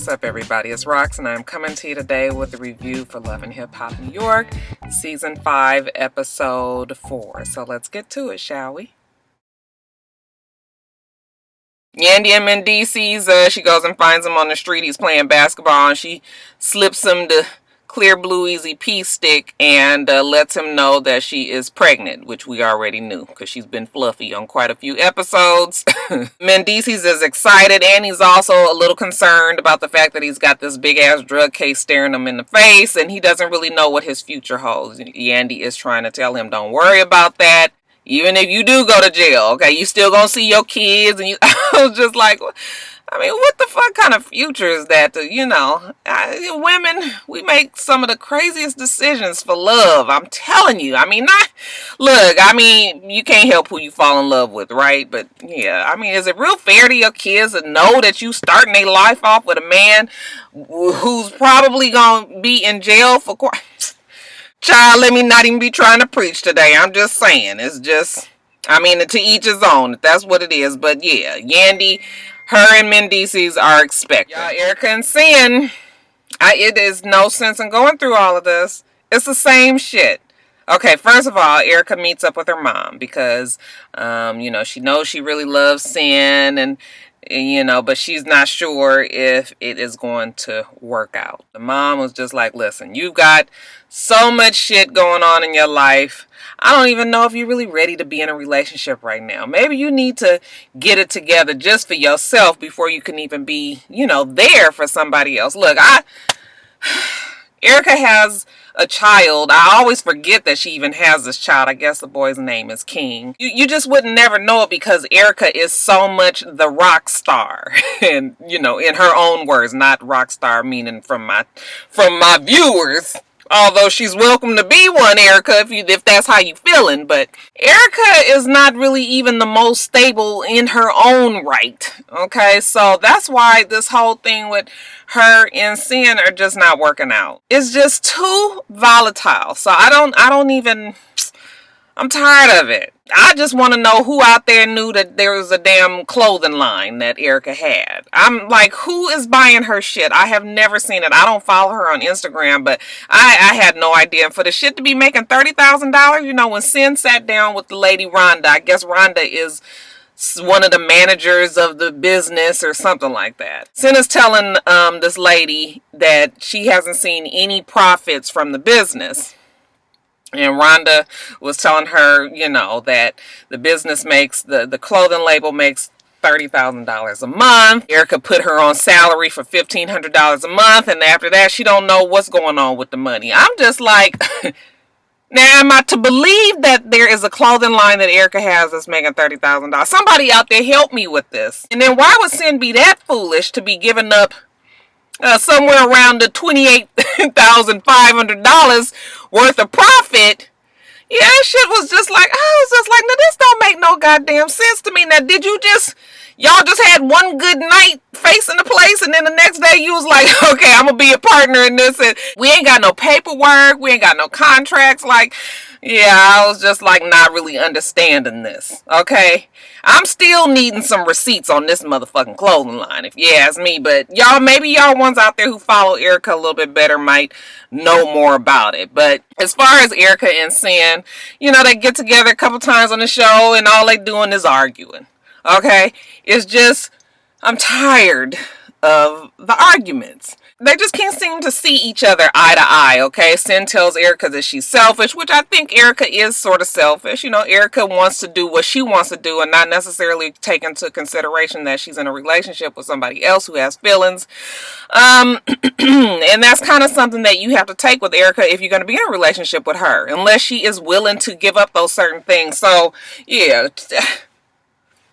What's up, everybody? It's Rox, and I'm coming to you today with a review for Love and Hip Hop New York, Season 5, Episode 4. So let's get to it, shall we? Yandy and Mendy sees, she goes and finds him on the street. He's playing basketball, and she slips him the clear blue easy pea stick and lets him know that she is pregnant, which we already knew because she's been fluffy on quite a few episodes. Mendices is excited, and he's also a little concerned about the fact that he's got this big ass drug case staring him in the face, and he doesn't really know what his future holds. Yandy is trying to tell him, don't worry about that. Even if you do go to jail, okay, you still gonna see your kids. And I was just like, I mean, what the fuck kind of future is that? Women, we make some of the craziest decisions for love. I'm telling you. You can't help who you fall in love with, right? But yeah, is it real fair to your kids to know that you starting their life off with a man who's probably gonna be in jail for Child, let me not even be trying to preach today. I'm just saying. It's just, to each his own, if that's what it is. But yeah, Yandy, her and Mendices are expected. Y'all, Erica and Sin, it is no sense in going through all of this. It's the same shit. Okay, first of all, Erica meets up with her mom because, she knows she really loves Sin and but she's not sure if it is going to work out. The mom was just like, listen, you've got so much shit going on in your life. I don't even know if you're really ready to be in a relationship right now. Maybe you need to get it together just for yourself before you can even be, there for somebody else. Look, Erica has a child. I always forget that she even has this child. I guess the boy's name is King. You just wouldn't never know it because Erica is so much the rock star. And, in her own words, not rock star meaning from my viewers. Although she's welcome to be one, Erica, if that's how you feeling. But Erica is not really even the most stable in her own right. Okay, so that's why this whole thing with her and Sin are just not working out. It's just too volatile. So I'm tired of it. I just want to know who out there knew that there was a damn clothing line that Erica had. I'm like, who is buying her shit? I have never seen it. I don't follow her on Instagram, but I had no idea. And for the shit to be making $30,000, when Sin sat down with the lady Rhonda, I guess Rhonda is one of the managers of the business or something like that. Sin is telling this lady that she hasn't seen any profits from the business. And Rhonda was telling her, that the business makes, the clothing label makes $30,000 a month. Erica put her on salary for $1,500 a month. And after that, she don't know what's going on with the money. I'm just like, now am I to believe that there is a clothing line that Erica has that's making $30,000? Somebody out there help me with this. And then why would Sin be that foolish to be giving up somewhere around the $28,500 worth of profit? Yeah, that shit was just like, now this don't make no goddamn sense to me. Now, y'all just had one good night facing the place, and then the next day you was like, okay, I'm gonna be a partner in this, and we ain't got no paperwork, we ain't got no contracts. Like, yeah, I was just like not really understanding this. Okay, I'm still needing some receipts on this motherfucking clothing line, if you ask me. But maybe y'all ones out there who follow Erica a little bit better might know more about it. But as far as Erica and Sin, they get together a couple times on the show, and all they doing is arguing. Okay, it's just, I'm tired of the arguments. They just can't seem to see each other eye to eye, okay? Sin tells Erica that she's selfish, which I think Erica is sort of selfish. Erica wants to do what she wants to do and not necessarily take into consideration that she's in a relationship with somebody else who has feelings. And that's kind of something that you have to take with Erica if you're going to be in a relationship with her, unless she is willing to give up those certain things. So, yeah,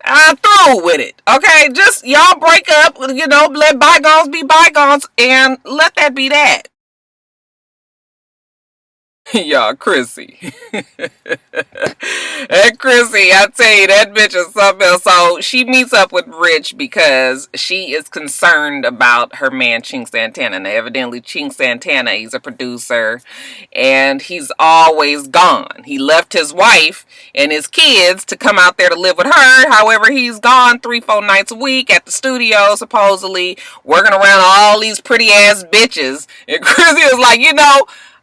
I'm through with it. Okay, just y'all break up, let bygones be bygones and let that be that. Y'all, Chrissy. That Chrissy, I tell you, that bitch is something else. So she meets up with Rich because she is concerned about her man Chink Santana. Now, evidently, Chink Santana, he's a producer, and he's always gone. He left his wife and his kids to come out there to live with her. However, he's gone 3-4 nights a week at the studio, supposedly working around all these pretty ass bitches. And Chrissy is like,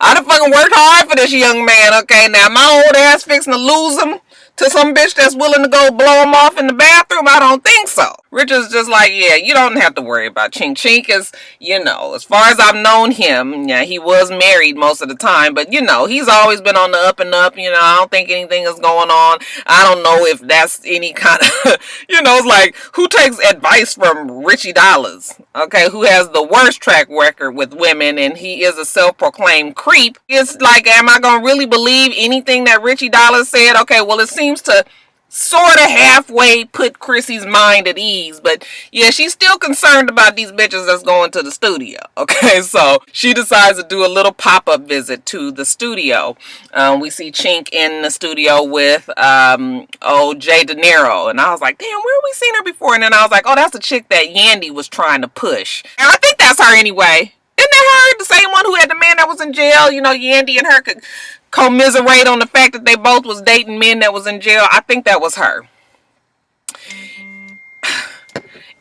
I done fucking worked hard for this young man, okay? Now, my old ass fixing to lose him to some bitch that's willing to go blow him off in the bathroom? I don't think so. Richard's just like, yeah, you don't have to worry about Chink. Chink is, as far as I've known him, yeah, he was married most of the time, but, he's always been on the up and up. I don't think anything is going on. I don't know if that's any kind of, it's like, who takes advice from Richie Dollars, okay, who has the worst track record with women, and he is a self-proclaimed creep. It's like, am I going to really believe anything that Richie Dollars said? Okay, well, it seems to sort of halfway put Chrissy's mind at ease, but yeah, she's still concerned about these bitches that's going to the studio. Okay, so she decides to do a little pop-up visit to the studio. We see Chink in the studio with Jay De Niro, and I was like, damn, where have we seen her before? And then I was like, oh, that's the chick that Yandy was trying to push, and I think that's her anyway. Isn't that her? The same one who had the man that was in jail? Yandy and her could commiserate on the fact that they both was dating men that was in jail. I think that was her.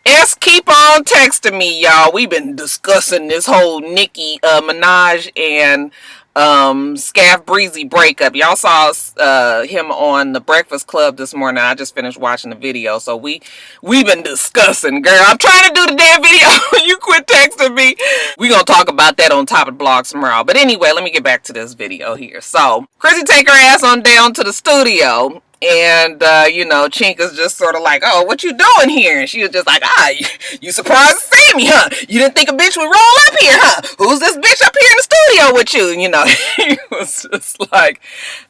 S keep on texting me, y'all. We've been discussing this whole Nicki, Minaj, and Scaff Breezy breakup. Y'all saw him on the Breakfast Club this morning. I just finished watching the video, so we've been discussing. Girl, I'm trying to do the damn video. You quit texting me. We gonna talk about that on Top of the Blog tomorrow. But anyway, let me get back to this video here. So Chrissy take her ass on down to the studio. And, Chink is just sort of like, oh, what you doing here? And she was just like, you surprised to see me, huh? You didn't think a bitch would roll up here, huh? Who's this bitch up here in the studio with you? He was just like,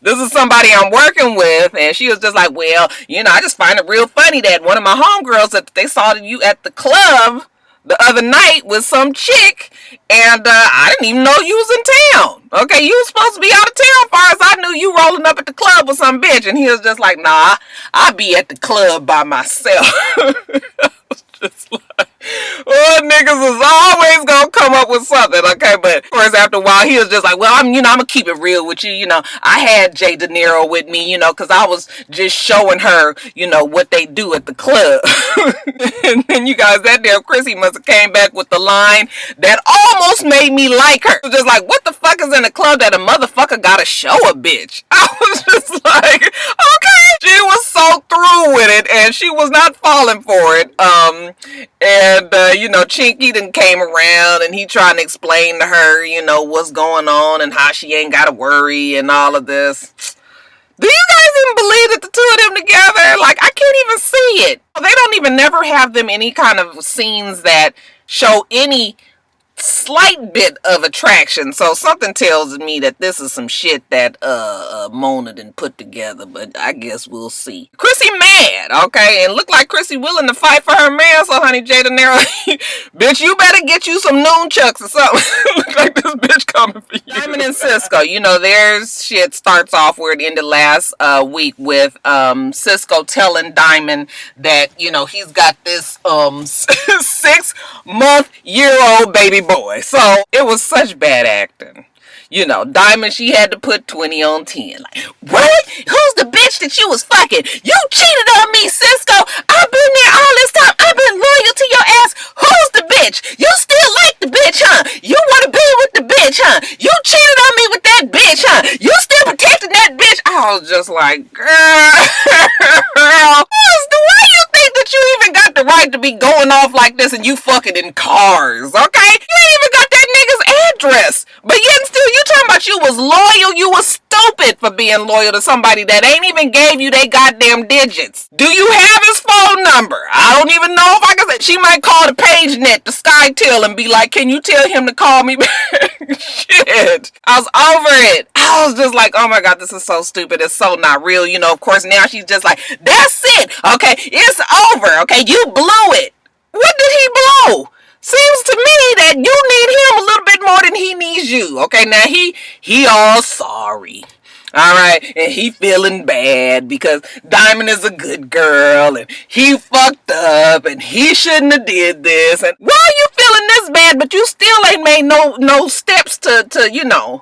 this is somebody I'm working with. And she was just like, well, I just find it real funny that one of my homegirls, that they saw you at the club the other night with some chick, and I didn't even know you was in town. Okay, you was supposed to be out of town. As far as I knew, you rolling up at the club with some bitch. And he was just like, nah, I be at the club by myself. I was just like, well, niggas is always gonna come up with something, okay? But of course, after a while, he was just like, well, I'm gonna keep it real with you. I had Jay De Niro with me, because I was just showing her, what they do at the club. And then you guys, that damn Chrissy must have came back with the line that almost made me like her. It was just like, what the fuck is in the club that a motherfucker gotta show a bitch? I was just like, okay. She was so through with it, and she was not falling for it. And Chinky then came around, and he trying to explain to her, what's going on and how she ain't gotta worry and all of this. Do you guys even believe that the two of them together? Like, I can't even see it. They don't even never have them any kind of scenes that show any slight bit of attraction. So something tells me that this is some shit that Mona done put together, but I guess we'll see. Chrissy mad, okay, and look like Chrissy willing to fight for her man. So honey, Jay De Niro, bitch, you better get you some noonchucks or something. Look like this bitch coming for you. Diamond and Cisco, their shit starts off where it ended last week with Cisco telling Diamond that he's got this 6-month-old baby boy. So it was such bad acting. Diamond, she had to put 20 on 10. Like, what? Who's the bitch that you was fucking? You cheated on me, Cisco. I've been there all this time. I've been loyal to your ass. Who's the bitch? You still like the bitch, huh? You want to be with the bitch, huh? You cheated on me with that bitch, huh? You still protecting that bitch? I was just like, girl, why you think that you even got the right to be going off like this and you fucking in cars, okay? You ain't even got that nigga's address. But yet still, you talking about you was loyal? You was stupid for being loyal to somebody that ain't even gave you they goddamn digits. Do you have his phone number? I don't even know if I can say. She might call the PageNet, the SkyTel, and be like, can you tell him to call me back? Shit. I was over it. I was just like, oh my God, this is so stupid. It's so not real. Of course, now she's just like, that's it. Okay, it's over. Okay, you blew it. What did he blow? Seems to me that you need him a little bit more than he needs you. Okay, now he all sorry. All right, and he feeling bad because Diamond is a good girl and he fucked up and he shouldn't have did this. And why are you feeling this bad, but you still ain't made no steps to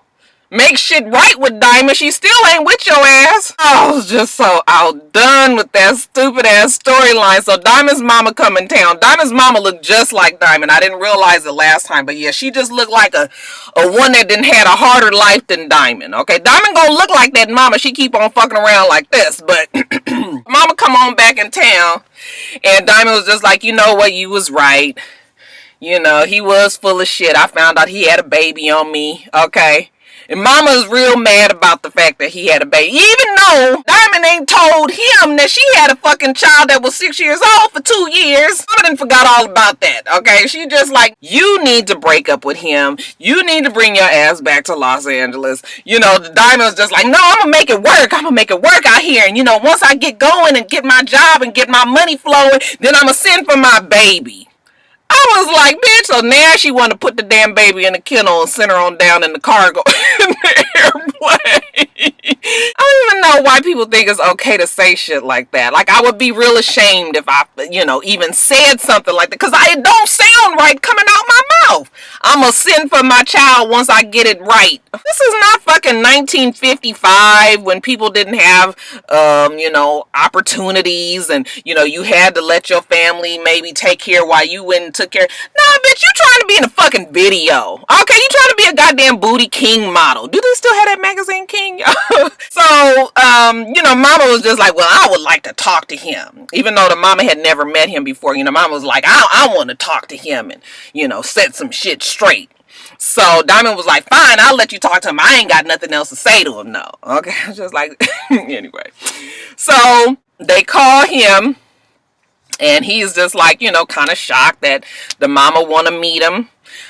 make shit right with Diamond? She still ain't with your ass. I was just so outdone with that stupid ass storyline. So Diamond's mama come in town. Diamond's mama looked just like Diamond. I didn't realize it last time, but yeah, she just looked like a one that didn't had a harder life than Diamond. Okay, Diamond gonna look like that mama. She keep on fucking around like this, but mama come on back in town, and Diamond was just like, you know what, you was right. He was full of shit. I found out he had a baby on me. Okay. And Mama's real mad about the fact that he had a baby. Even though Diamond ain't told him that she had a fucking child that was 6 years old for 2 years. Mama done forgot all about that, okay? She just like, you need to break up with him. You need to bring your ass back to Los Angeles. The Diamond's just like, no, I'm gonna make it work. I'm gonna make it work out here. And once I get going and get my job and get my money flowing, then I'm gonna send for my baby. I was like, bitch, so now she want to put the damn baby in the kennel and send her on down in the cargo in the airplane. I don't even know why people think it's okay to say shit like that. Like, I would be real ashamed if I, even said something like that, because it don't sound right coming out my mouth. I'm going to send for my child once I get it right. This is not fucking 1955 when people didn't have, opportunities and, you had to let your family maybe take care while you went and took care. Nah, bitch, you trying to be in a fucking video. Okay, you trying to be a goddamn booty king model. Do they still have that magazine, King? So, mama was just like, well, I would like to talk to him. Even though the mama had never met him before, mama was like, I want to talk to him and, set some shit straight. So Diamond was like, fine, I'll let you talk to him. I ain't got nothing else to say to him, no. Okay, just like, anyway. So they call him, and he's just like, kind of shocked that the mama want to meet him.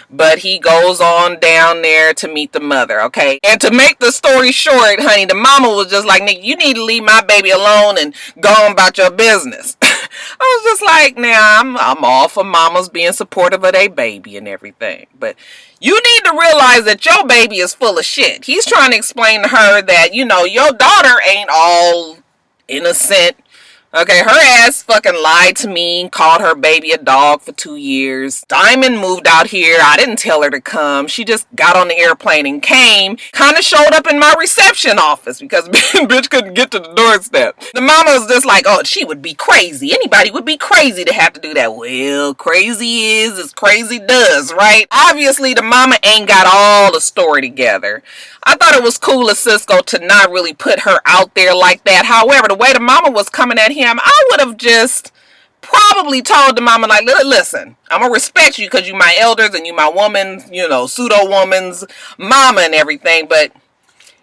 But he goes on down there to meet the mother, okay? And to make the story short, honey, the mama was just like, Nick, you need to leave my baby alone and go on about your business. I was just like, now, I'm all for mamas being supportive of their baby and everything. But you need to realize that your baby is full of shit. He's trying to explain to her that, your daughter ain't all innocent. Okay, her ass fucking lied to me, called her baby a dog for 2 years. Diamond moved out here. I didn't tell her to come. She just got on the airplane and came. Kind of showed up in my reception office because bitch couldn't get to the doorstep. The mama was just like, oh, she would be crazy. Anybody would be crazy to have to do that. Well, crazy is as crazy does, right? Obviously, the mama ain't got all the story together. I thought it was cool of Cisco to not really put her out there like that. However, the way the mama was coming at him, I would have just probably told the mama, like, listen, I'm going to respect you because you my elders and you my woman, pseudo-woman's mama and everything, but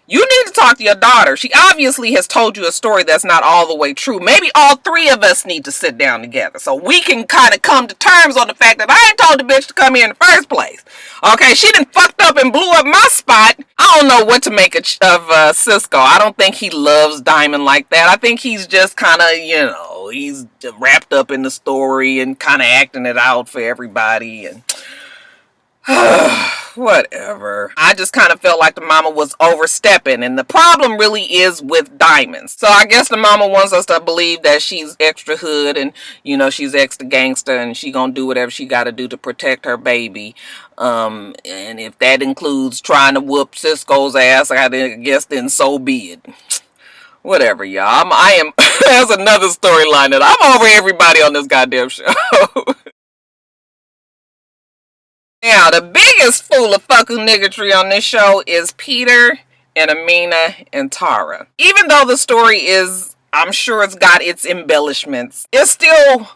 you need to talk to your daughter. She obviously has told you a story that's not all the way true. Maybe all three of us need to sit down together so we can kind of come to terms on the fact that I ain't told the bitch to come here in the first place. Okay, she done fucked up and blew up my spot. I don't know what to make of Cisco. I don't think he loves Diamond like that. I think he's just kind of, he's wrapped up in the story and kind of acting it out for everybody and whatever. I just kind of felt like the mama was overstepping, and the problem really is with Diamonds. So I guess the mama wants us to believe that she's extra hood and she's extra gangster and she gonna do whatever she gotta do to protect her baby. And if that includes trying to whoop Cisco's ass, I guess then so be it. Whatever, y'all. I am that's another storyline that I'm over everybody on this goddamn show. Now, the biggest fool of fucking niggatry on this show is Peter and Amina and Tara. Even though the story is, I'm sure it's got its embellishments, it's still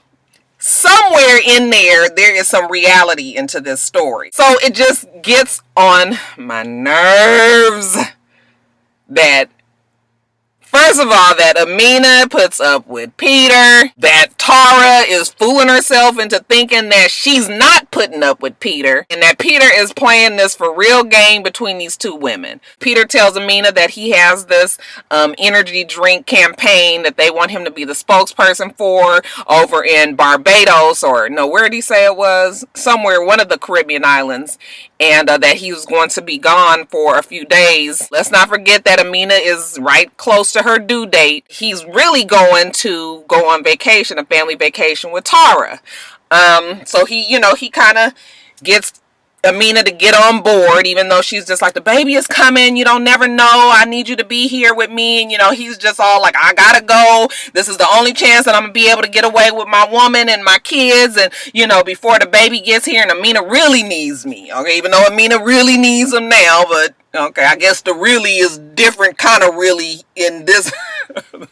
somewhere in there is some reality into this story. So it just gets on my nerves that First of all, that Amina puts up with Peter, that Tara is fooling herself into thinking that she's not putting up with Peter, and that Peter is playing this for real game between these two women. Peter tells Amina that he has this energy drink campaign that they want him to be the spokesperson for over in Barbados, or no, where did he say it was? Somewhere, one of the Caribbean islands, and that he was going to be gone for a few days. Let's not forget that Amina is right close to her due date. He's really going to go on vacation, a family vacation with Tara. So he kind of gets Amina to get on board, even though she's just like, the baby is coming, you don't never know, I need you to be here with me. And he's just all like, I gotta go, this is the only chance that I'm gonna be able to get away with my woman and my kids, and before the baby gets here. And Amina really needs me, okay, even though Amina really needs him now, but okay, I guess the really is different kind of really in this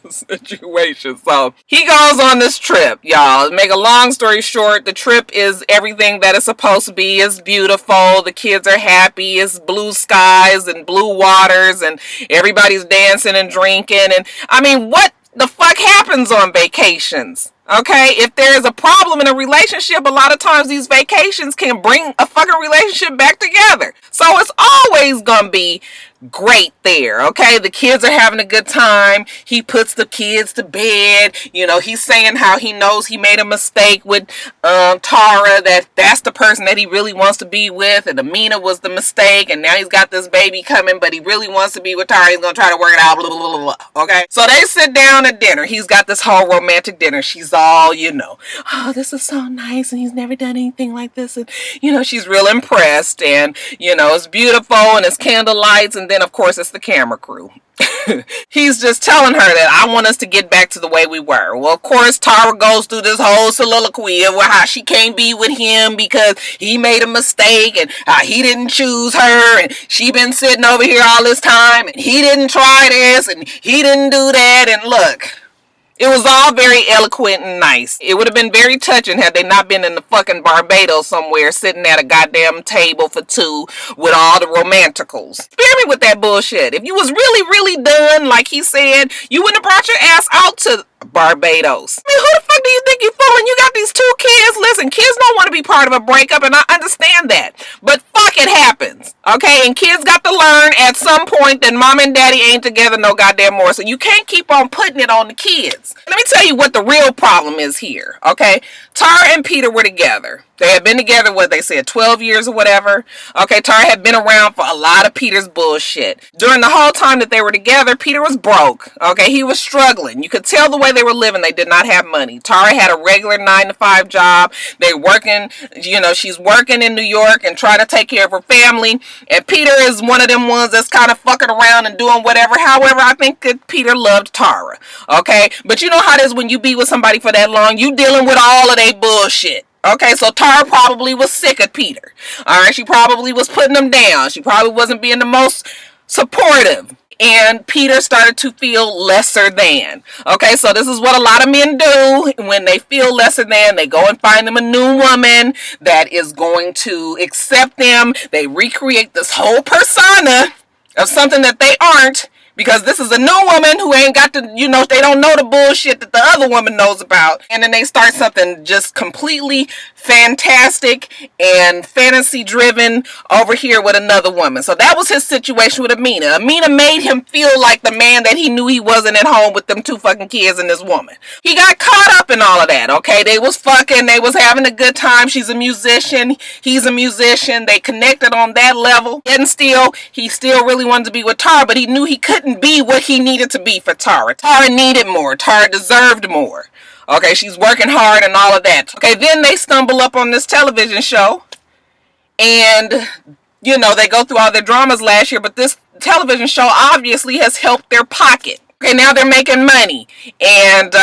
situation. So he goes on this trip, y'all. Make a long story short, the trip is everything that it's supposed to be. It's beautiful. The kids are happy. It's blue skies and blue waters, and everybody's dancing and drinking. And I mean, what the fuck happens on vacations? Okay, if there's a problem in a relationship, a lot of times these vacations can bring a fucking relationship back together. So it's always gonna be great there, okay? The kids are having a good time. He puts the kids to bed. He's saying how he knows he made a mistake with Tara, that's the person that he really wants to be with, and Amina was the mistake, and now he's got this baby coming, but he really wants to be with Tara. He's gonna try to work it out, blah, blah, blah, blah. Okay? So they sit down at dinner. He's got this whole romantic dinner. She's all, oh, this is so nice, and he's never done anything like this, and she's real impressed, and it's beautiful, and it's candlelights, and then of course it's the camera crew. He's just telling her that I want us to get back to the way we were. Well, of course, Tara goes through this whole soliloquy of how she can't be with him because he made a mistake, and how he didn't choose her, and she been sitting over here all this time, and he didn't try this, and he didn't do that. And look, it was all very eloquent and nice. It would have been very touching had they not been in the fucking Barbados somewhere sitting at a goddamn table for two with all the romanticals. Spare me with that bullshit. If you was really, really done, like he said, you wouldn't have brought your ass out to Barbados. I mean, who the fuck do you think you fooling? You got these two kids. Listen, kids don't want to be part of a breakup, and I understand that. But fuck, it happens. Okay? And kids got to learn at some point that mom and daddy ain't together no goddamn more. So you can't keep on putting it on the kids. Let me tell you what the real problem is here. Okay? Tara and Peter were together. They had been together, what they said, 12 years or whatever. Okay, Tara had been around for a lot of Peter's bullshit. During the whole time that they were together, Peter was broke. Okay, he was struggling. You could tell the way they were living. They did not have money. Tara had a regular 9-to-5 job. They working, she's working in New York and trying to take care of her family. And Peter is one of them ones that's kind of fucking around and doing whatever. However, I think that Peter loved Tara. Okay, but you know how it is when you be with somebody for that long, you dealing with all of their bullshit. Okay, so Tara probably was sick of Peter. Alright, she probably was putting him down. She probably wasn't being the most supportive. And Peter started to feel lesser than. Okay, so this is what a lot of men do. When they feel lesser than, they go and find them a new woman that is going to accept them. They recreate this whole persona of something that they aren't. Because this is a new woman who ain't got to, they don't know the bullshit that the other woman knows about. And then they start something just completely fantastic and fantasy driven over here with another woman. So that was his situation with Amina. Amina made him feel like the man that he knew he wasn't at home with them two fucking kids and this woman. He got caught up in all of that, okay? They was fucking, they was having a good time. She's a musician. He's a musician. They connected on that level. And still, he still really wanted to be with Tara, but he knew he couldn't be what he needed to be for Tara. Tara needed more. Tara deserved more. Okay, she's working hard and all of that. Okay, then they stumble up on this television show. And, they go through all their dramas last year, but this television show obviously has helped their pocket. Okay, now they're making money. And,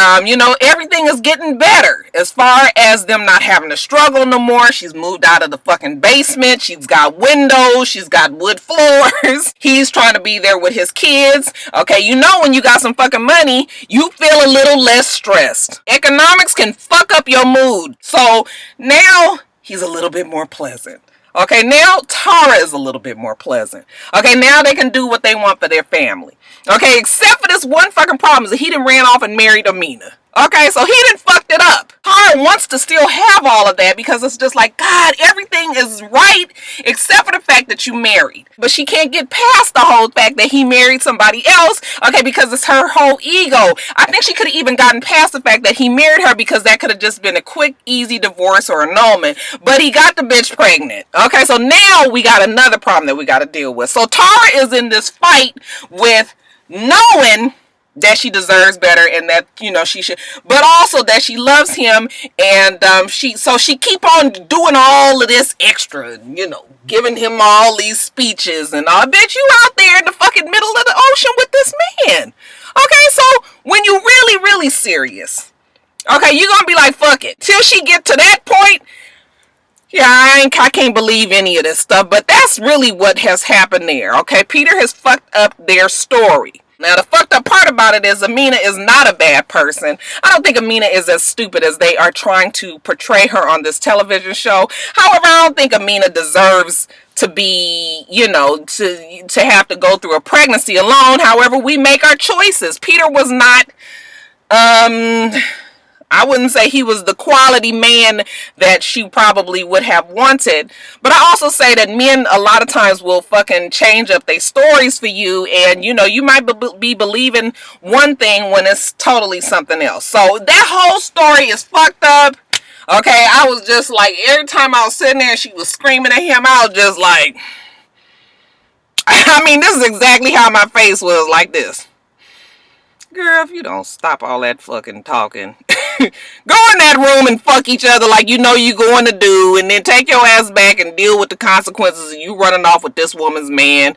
everything is getting better as far as them not having to struggle no more. She's moved out of the fucking basement. She's got windows. She's got wood floors. He's trying to be there with his kids. Okay, when you got some fucking money, you feel a little less stressed. Economics can fuck up your mood. So now he's a little bit more pleasant. Okay, now Tara is a little bit more pleasant. Okay, now they can do what they want for their family. Okay, except for this one fucking problem is that he done ran off and married Amina. Okay, so he done fucked it up. Tara wants to still have all of that because it's just like, God, everything is right except for the fact that you married. But she can't get past the whole fact that he married somebody else, okay, because it's her whole ego. I think she could have even gotten past the fact that he married her because that could have just been a quick, easy divorce or annulment. But he got the bitch pregnant. Okay, so now we got another problem that we got to deal with. So Tara is in this fight with knowing that she deserves better and that, you know, she should, but also that she loves him, and she keep on doing all of this extra, you know, giving him all these speeches and all. Bitch, you out there in the fucking middle of the ocean with this man. Okay, so when you really serious, okay, you're gonna be like, fuck it, till she get to that point. Yeah, I can't believe any of this stuff, but that's really what has happened there. Okay, Peter has fucked up their story. Now, the fucked up part about it is Amina is not a bad person. I don't think Amina is as stupid as they are trying to portray her on this television show. However, I don't think Amina deserves to be, you know, to have to go through a pregnancy alone. However, we make our choices. Peter was not, I wouldn't say he was the quality man that she probably would have wanted. But I also say that men a lot of times will fucking change up their stories for you. And, you know, you might be believing one thing when it's totally something else. So that whole story is fucked up. Okay, I was just like, every time I was sitting there and she was screaming at him, I was just like, I mean, this is exactly how my face was, like this. Girl, if you don't stop all that fucking talking, go in that room and fuck each other like you know you're going to do, and then take your ass back and deal with the consequences of you running off with this woman's man,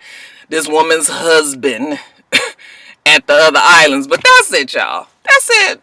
this woman's husband at the other islands. But that's it, y'all. That's it.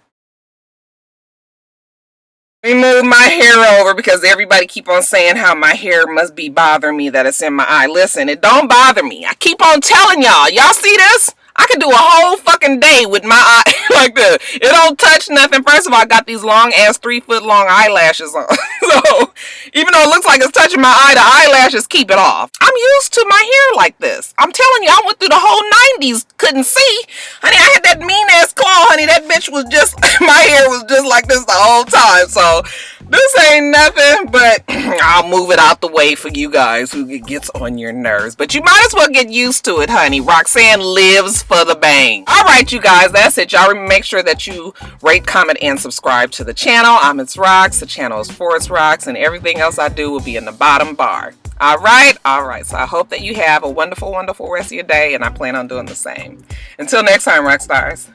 Let me move my hair over because everybody keep on saying how my hair must be bothering me, that it's in my eye. Listen, it don't bother me. I keep on telling y'all. Y'all see this? I could do a whole fucking day with my eye like this. It don't touch nothing. First of all, I got these long ass 3-foot long eyelashes on. So even though it looks like it's touching my eye, the eyelashes keep it off. I'm used to my hair like this. I'm telling you, I went through the whole 90s, couldn't see. Honey, I had that mean ass claw, honey. That bitch was just, my hair was just like this the whole time. So this ain't nothing, but I'll move it out the way for you guys who it gets on your nerves. But you might as well get used to it, honey. Roxanne lives for the bang. All right, you guys, that's it. Y'all make sure that you rate, comment, and subscribe to the channel. I'm itsrox. The channel is for itsrox, and everything else I do will be in the bottom bar. All right. So I hope that you have a wonderful, wonderful rest of your day, and I plan on doing the same. Until next time, Roxstars.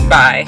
Bye.